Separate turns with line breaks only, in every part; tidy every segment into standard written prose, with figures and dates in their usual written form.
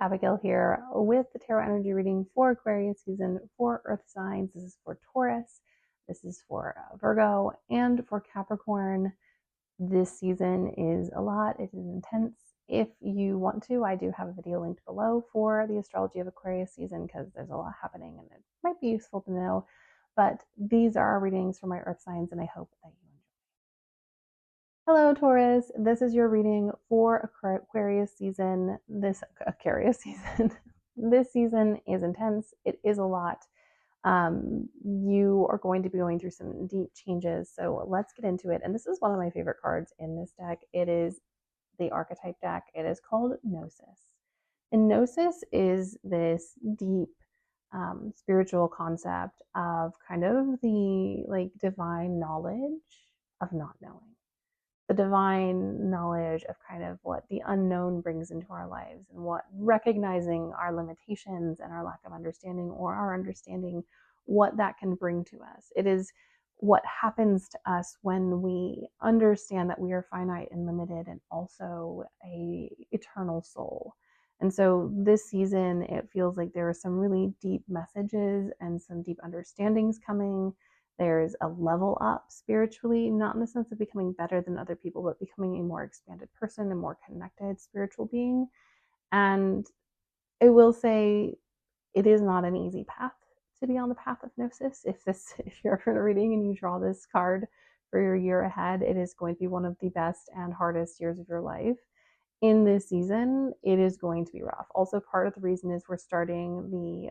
Abigail here with the tarot energy reading for Aquarius season for Earth signs. This is for Taurus, this is for Virgo, and for Capricorn. This season is a lot, it is intense. If you want to, I do have a video linked below for the astrology of Aquarius season because there's a lot happening and it might be useful to know. But these are our readings for my Earth signs, and I hope that you enjoy. Hello, Taurus. This is your reading for Aquarius season. This Aquarius season. This season is intense. It is a lot. You are going to be going through some deep changes. So let's get into it. And this is one of my favorite cards in this deck. It is the archetype deck. It is called Gnosis. And Gnosis is this deep spiritual concept of kind of the divine knowledge of not knowing. The divine knowledge of kind of what the unknown brings into our lives, and what recognizing our limitations and our lack of understanding, or our understanding what that can bring to us. It is what happens to us when we understand that we are finite and limited and also a eternal soul. And so this season, it feels like there are some really deep messages and some deep understandings coming. There's a level up spiritually, not in the sense of becoming better than other people, but becoming a more expanded person, a more connected spiritual being. And I will say it is not an easy path to be on the path of Gnosis. If you're in a reading and you draw this card for your year ahead, it is going to be one of the best and hardest years of your life. In this season, it is going to be rough. Also, part of the reason is we're starting the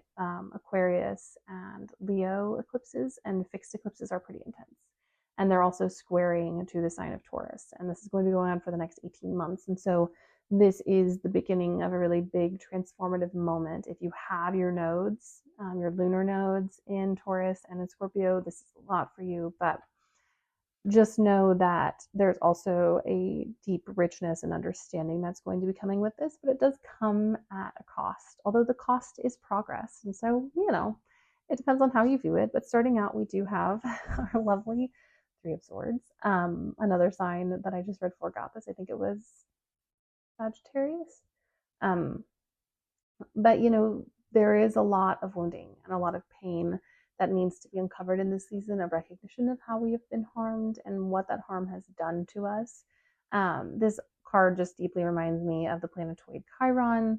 Aquarius and Leo eclipses, and fixed eclipses are pretty intense. And they're also squaring to the sign of Taurus. And this is going to be going on for the next 18 months. And so this is the beginning of a really big transformative moment. If you have your nodes, your lunar nodes in Taurus and in Scorpio, this is a lot for you. But just know that there's also a deep richness and understanding that's going to be coming with this, but it does come at a cost, although the cost is progress. And so, it depends on how you view it. But starting out, we do have our lovely Three of Swords. Another sign that I just read for got this. I think it was Sagittarius. But, there is a lot of wounding and a lot of pain that needs to be uncovered in this season, of recognition of how we have been harmed and what that harm has done to us. This card just deeply reminds me of the planetoid Chiron,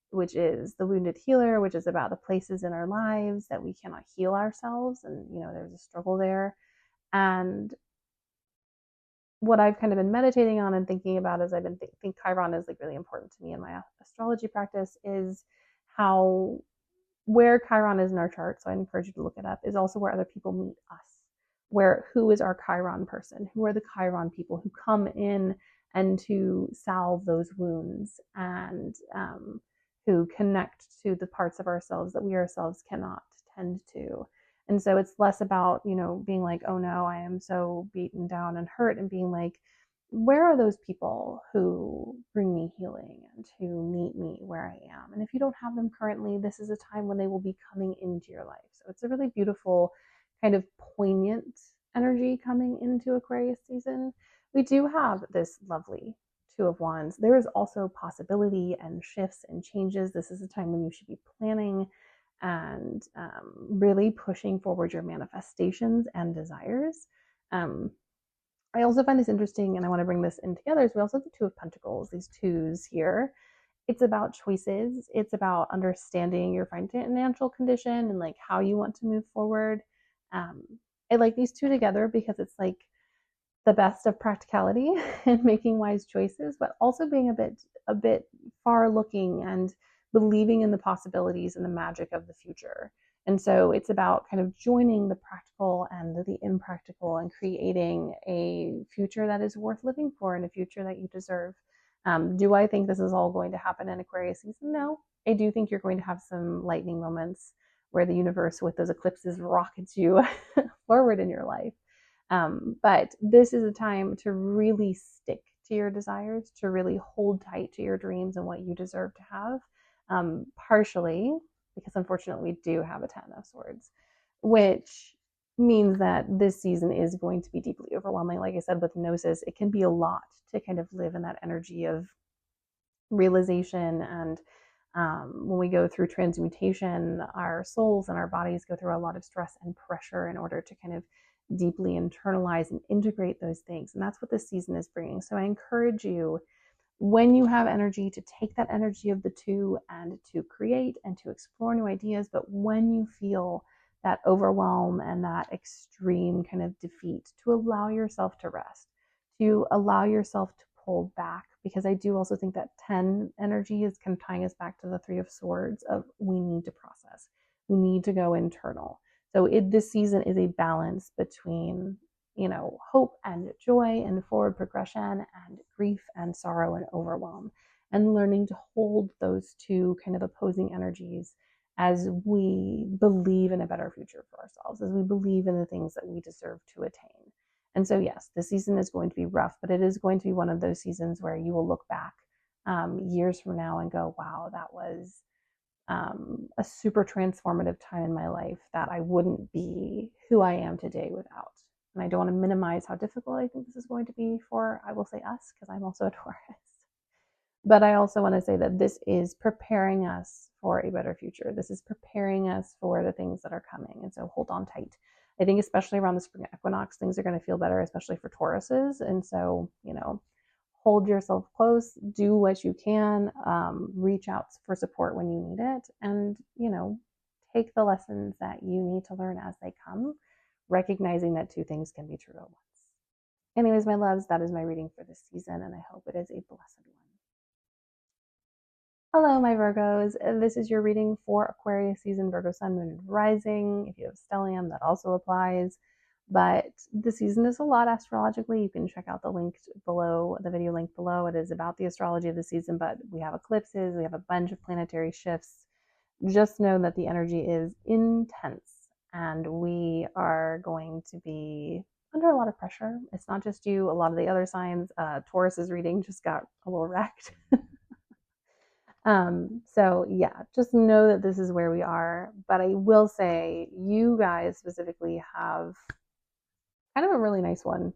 which is the wounded healer, which is about the places in our lives that we cannot heal ourselves. And, there's a struggle there. And what I've kind of been meditating on and thinking about as I've been think Chiron is really important to me in my astrology practice, is how where Chiron is in our chart, so I encourage you to look it up, is also where other people meet us. Who is our Chiron person? Who are the Chiron people who come in and to salve those wounds, and who connect to the parts of ourselves that we ourselves cannot tend to. And so it's less about, being like, oh no, I am so beaten down and hurt, and being like, where are those people who bring me healing and who meet me where I am? And if you don't have them currently, this is a time when they will be coming into your life. So it's a really beautiful, kind of poignant energy coming into Aquarius season. We do have this lovely Two of Wands. There is also possibility and shifts and changes. This is a time when you should be planning and really pushing forward your manifestations and desires. I also find this interesting, and I want to bring this in together, is we also have the Two of Pentacles, these twos here. It's about choices. It's about understanding your financial condition and how you want to move forward. I like these two together because it's the best of practicality and making wise choices, but also being a bit far looking and believing in the possibilities and the magic of the future. And so it's about kind of joining the practical and the impractical and creating a future that is worth living for, and a future that you deserve. Do I think this is all going to happen in Aquarius season? No. I do think you're going to have some lightning moments where the universe with those eclipses rockets you forward in your life. But this is a time to really stick to your desires, to really hold tight to your dreams and what you deserve to have. Partially because unfortunately we do have a Ten of Swords, which means that this season is going to be deeply overwhelming. Like I said, with Gnosis, it can be a lot to kind of live in that energy of realization. And when we go through transmutation, our souls and our bodies go through a lot of stress and pressure in order to kind of deeply internalize and integrate those things. And that's what this season is bringing. So I encourage you, when you have energy, to take that energy of the two and to create and to explore new ideas. But when you feel that overwhelm and that extreme kind of defeat, to allow yourself to rest, to allow yourself to pull back, because I do also think that 10 energy is kind of tying us back to the 3 of Swords of we need to process, we need to go internal. So this season is a balance between, hope and joy and forward progression and grief and sorrow and overwhelm, and learning to hold those two kind of opposing energies as we believe in a better future for ourselves, as we believe in the things that we deserve to attain. And so, yes, this season is going to be rough, but it is going to be one of those seasons where you will look back years from now and go, wow, that was a super transformative time in my life that I wouldn't be who I am today without. And I don't want to minimize how difficult I think this is going to be for, I will say, us, because I'm also a Taurus. But I also want to say that this is preparing us for a better future. This is preparing us for the things that are coming. And so hold on tight. I think especially around the spring equinox, things are going to feel better, especially for Tauruses. And so, hold yourself close, do what you can, reach out for support when you need it, and, take the lessons that you need to learn as they come, recognizing that two things can be true at once. Anyways, my loves, that is my reading for this season, and I hope it is a blessed one. Hello, my Virgos. This is your reading for Aquarius season, Virgo sun, moon, and rising. If you have stellium, that also applies. But the season is a lot astrologically. You can check out the link below, the video link below. It is about the astrology of the season, but we have eclipses, we have a bunch of planetary shifts. Just know that the energy is intense, and we are going to be under a lot of pressure. It's not just you, a lot of the other signs. Taurus's reading just got a little wrecked. So yeah, just know that this is where we are. But I will say, you guys specifically have kind of a really nice one.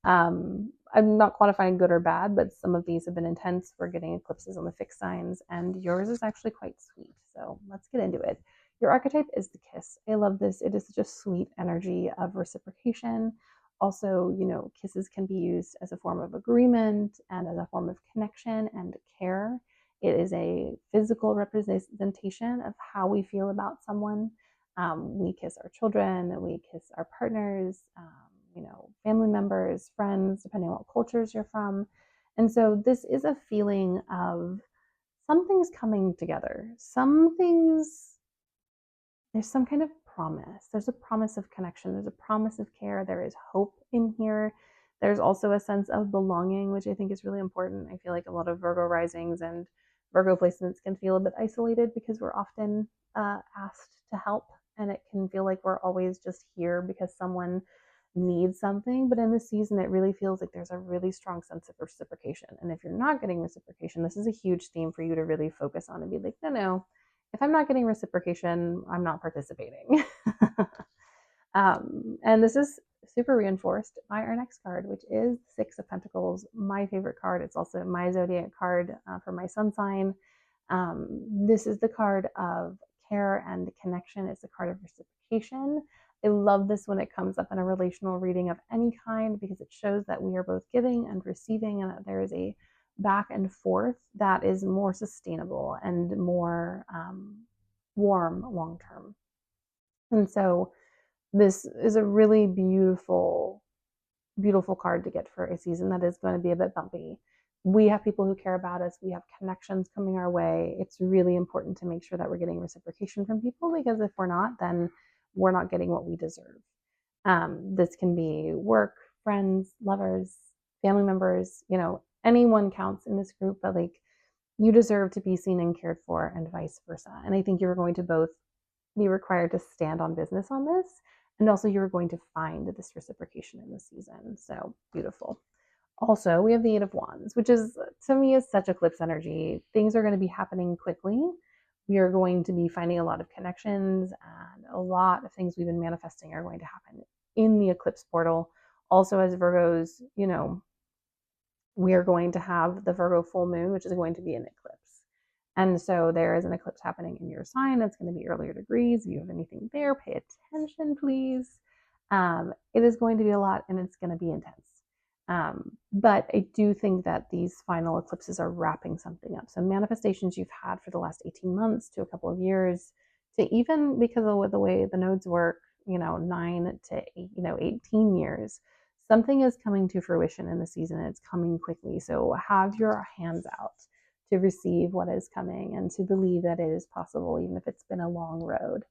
I'm not quantifying good or bad, but some of these have been intense. We're getting eclipses on the fixed signs, and yours is actually quite sweet. So let's get into it. Your archetype is the kiss. I love this. It is such a sweet energy of reciprocation. Also, kisses can be used as a form of agreement and as a form of connection and care. It is a physical representation of how we feel about someone. We kiss our children, we kiss our partners, family members, friends, depending on what cultures you're from. And so this is a feeling of something's coming together. There's some kind of promise. There's a promise of connection. There's a promise of care. There is hope in here. There's also a sense of belonging, which I think is really important. I feel like a lot of Virgo risings and Virgo placements can feel a bit isolated because we're often asked to help, and it can feel like we're always just here because someone needs something. But in this season, it really feels like there's a really strong sense of reciprocation. And if you're not getting reciprocation, this is a huge theme for you to really focus on and be like, no, if I'm not getting reciprocation, I'm not participating. And this is super reinforced by our next card, which is 6 of Pentacles, my favorite card. It's also my zodiac card for my sun sign. This is the card of care and connection. It's a card of reciprocation. I love this when it comes up in a relational reading of any kind, because it shows that we are both giving and receiving, and that there is a back and forth that is more sustainable and more warm long term. And so this is a really beautiful card to get for a season that is going to be a bit bumpy. We have people who care about us. We have connections coming our way. It's really important to make sure that we're getting reciprocation from people, because if we're not, then we're not getting what we deserve. This can be work, friends, lovers, family members, anyone counts in this group, but you deserve to be seen and cared for, and vice versa. And I think you're going to both be required to stand on business on this, and also you're going to find this reciprocation in this season. So beautiful. Also, we have the 8 of Wands, which is, to me, is such eclipse energy. Things are going to be happening quickly. We are going to be finding a lot of connections, and a lot of things we've been manifesting are going to happen in the eclipse portal. Also, as Virgos, we are going to have the Virgo full moon, which is going to be an eclipse. And so there is an eclipse happening in your sign. It's going to be earlier degrees. If you have anything there, pay attention, please. It is going to be a lot, and it's going to be intense. But I do think that these final eclipses are wrapping something up. So manifestations you've had for the last 18 months to a couple of years, to even because of the way the nodes work, 9 to 18 years, something is coming to fruition in the season. It's coming quickly. So have your hands out to receive what is coming and to believe that it is possible, even if it's been a long road.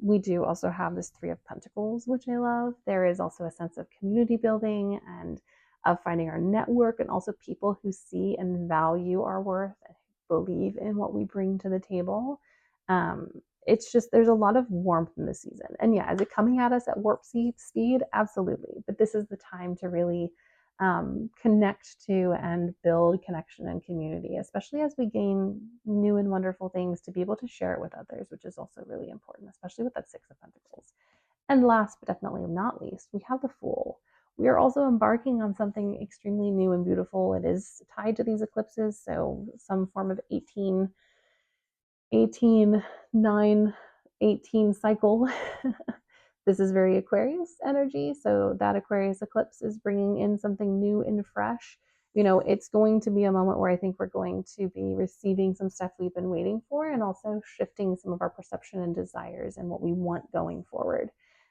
We do also have this Three of Pentacles, which I love. There is also a sense of community building and of finding our network, and also people who see and value our worth and believe in what we bring to the table. It's just, there's a lot of warmth in this season. And yeah, is it coming at us at warp speed? Absolutely. But this is the time to really connect to and build connection and community, especially as we gain new and wonderful things to be able to share it with others, which is also really important, especially with that Six of Pentacles. And last but definitely not least, we have the Fool. We are also embarking on something extremely new and beautiful. It is tied to these eclipses, so some form of 9/18 cycle. This is very Aquarius energy. So that Aquarius eclipse is bringing in something new and fresh. It's going to be a moment where I think we're going to be receiving some stuff we've been waiting for, and also shifting some of our perception and desires and what we want going forward.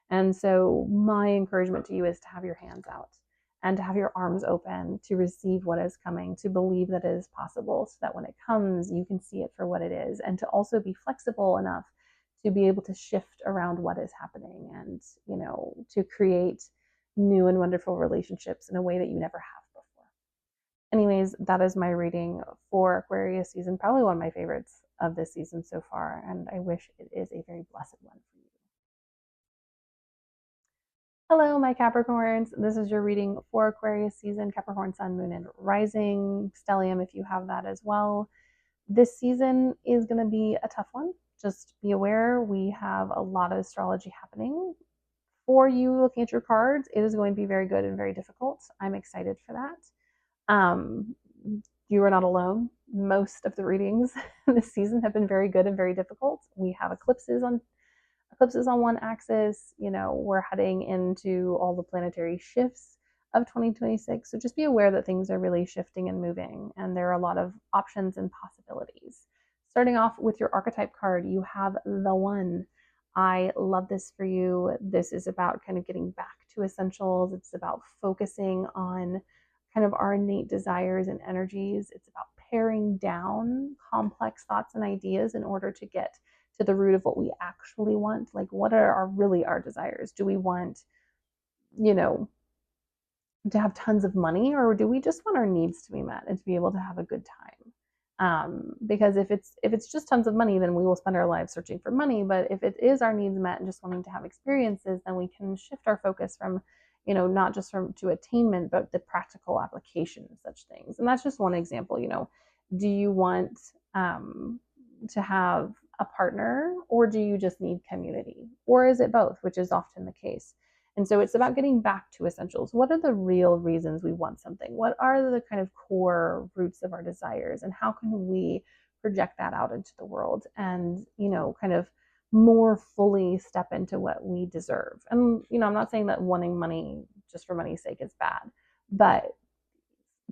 And so my encouragement to you is to have your hands out and to have your arms open to receive what is coming, to believe that it is possible, so that when it comes, you can see it for what it is, and to also be flexible enough to be able to shift around what is happening, and to create new and wonderful relationships in a way that you never have before. Anyways, that is my reading for Aquarius season, probably one of my favorites of this season so far, and I wish it is a very blessed one for you. Hello, my Capricorns. This is your reading for Aquarius season, Capricorn sun, moon, and rising, stellium if you have that as well. This season is going to be a tough one. Just be aware, we have a lot of astrology happening. For you looking at your cards, it is going to be very good and very difficult. I'm excited for that. You are not alone. Most of the readings this season have been very good and very difficult. We have eclipses on one axis. We're heading into all the planetary shifts of 2026. So just be aware that things are really shifting and moving, and there are a lot of options and possibilities. Starting off with your archetype card, you have the One. I love this for you. This is about kind of getting back to essentials. It's about focusing on kind of our innate desires and energies. It's about paring down complex thoughts and ideas in order to get to the root of what we actually want. Like, what are really our desires? Do we want, to have tons of money, or do we just want our needs to be met and to be able to have a good time? Because if it's just tons of money, then we will spend our lives searching for money. But if it is our needs met and just wanting to have experiences, then we can shift our focus from, not just to attainment, but the practical application of such things. And that's just one example. Do you want to have a partner, or do you just need community? Or is it both, which is often the case? And so it's about getting back to essentials. What are the real reasons we want something? What are the kind of core roots of our desires? And how can we project that out into the world and, kind of more fully step into what we deserve? And, I'm not saying that wanting money just for money's sake is bad, but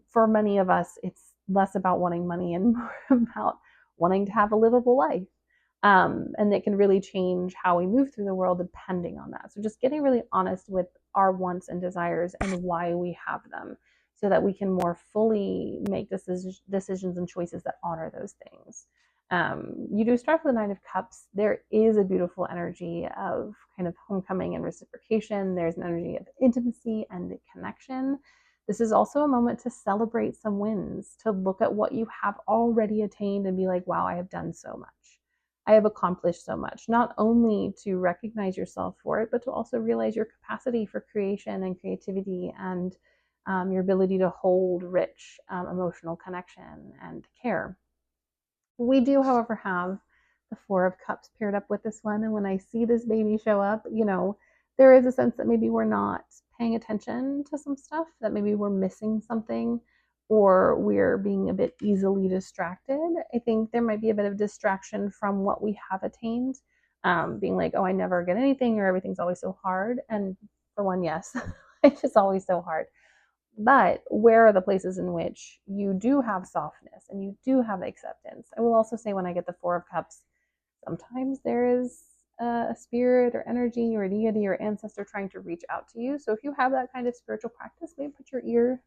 for many of us, it's less about wanting money and more about wanting to have a livable life. And it can really change how we move through the world depending on that. So just getting really honest with our wants and desires and why we have them, so that we can more fully make decisions and choices that honor those things. You do start with the Nine of Cups. There is a beautiful energy of kind of homecoming and reciprocation. There's an energy of intimacy and connection. This is also a moment to celebrate some wins, to look at what you have already attained and be like, wow, I have done so much. I have accomplished so much, not only to recognize yourself for it, but to also realize your capacity for creation and creativity, and your ability to hold rich emotional connection and care. We do, however, have the Four of Cups paired up with this one. And when I see this baby show up, there is a sense that maybe we're not paying attention to some stuff, that maybe we're missing something or we're being a bit easily distracted. I think there might be a bit of distraction from what we have attained, being like, oh, I never get anything, or everything's always so hard. And for one, yes, it's just always so hard. But where are the places in which you do have softness and you do have acceptance? I will also say, when I get the Four of Cups, sometimes there is a spirit or energy or deity or ancestor trying to reach out to you. So if you have that kind of spiritual practice, maybe put your ear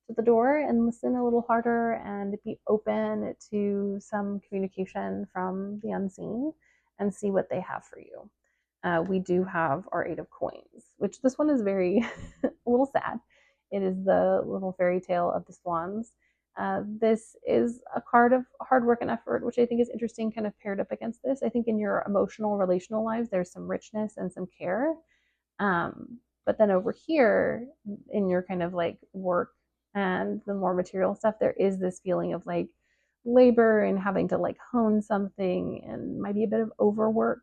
to the door and listen a little harder and be open to some communication from the unseen and see what they have for you. We do have our Eight of Coins, which this one is very a little sad. It is the little fairy tale of the swans. This is a card of hard work and effort, which I think is interesting, kind of paired up against this. I think in your emotional, relational lives, there's some richness and some care. But then over here, in your kind of like work and the more material stuff, there is this feeling of like labor and having to like hone something and might be a bit of overwork,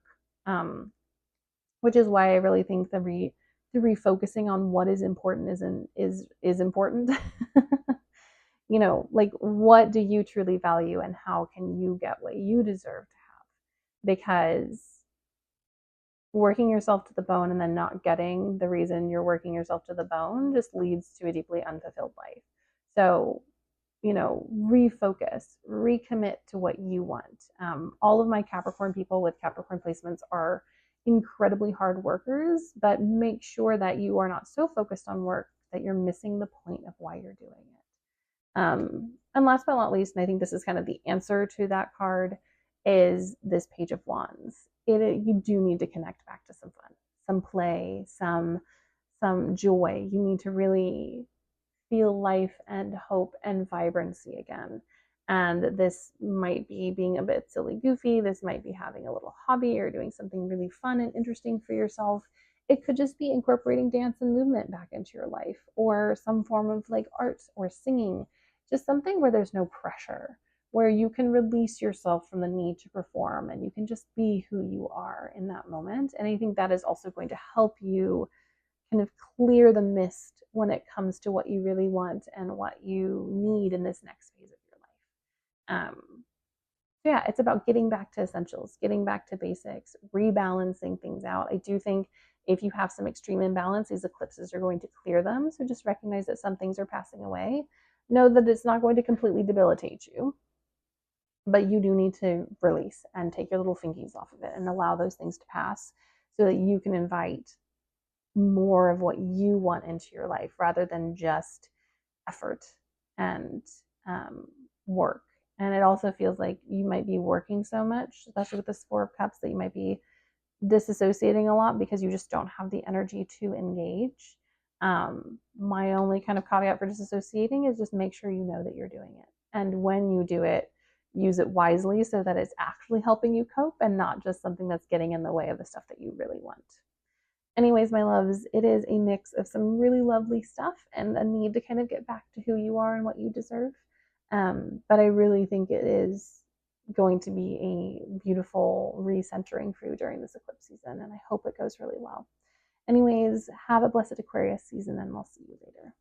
which is why I really think the refocusing on what is important is important. You know, like, what do you truly value and how can you get what you deserve to have? Because working yourself to the bone and then not getting the reason you're working yourself to the bone just leads to a deeply unfulfilled life. So, you know, refocus, recommit to what you want. All of my Capricorn people with Capricorn placements are incredibly hard workers, but make sure that you are not so focused on work that you're missing the point of why you're doing it. And last but not least, and I think this is kind of the answer to that card, is this Page of Wands. You do need to connect back to some fun, some play, some joy. You need to really feel life and hope and vibrancy again. And this might be being a bit silly goofy. This might be having a little hobby or doing something really fun and interesting for yourself. It could just be incorporating dance and movement back into your life, or some form of like art or singing, just something where there's no pressure, where you can release yourself from the need to perform and you can just be who you are in that moment. And I think that is also going to help you kind of clear the mist when it comes to what you really want and what you need in this next phase of your life. So yeah, it's about getting back to essentials, getting back to basics, rebalancing things out. I do think if you have some extreme imbalance, these eclipses are going to clear them. So just recognize that some things are passing away. Know that it's not going to completely debilitate you, but you do need to release and take your little fingies off of it and allow those things to pass so that you can invite more of what you want into your life rather than just effort and work. And it also feels like you might be working so much, especially with this Four of Cups, that you might be disassociating a lot because you just don't have the energy to engage. My only kind of caveat for disassociating is just make sure you know that you're doing it. And when you do it, use it wisely so that it's actually helping you cope and not just something that's getting in the way of the stuff that you really want. Anyways, my loves, it is a mix of some really lovely stuff and a need to kind of get back to who you are and what you deserve. But I really think it is going to be a beautiful recentering for you during this eclipse season, and I hope it goes really well. Anyways, have a blessed Aquarius season, and we'll see you later.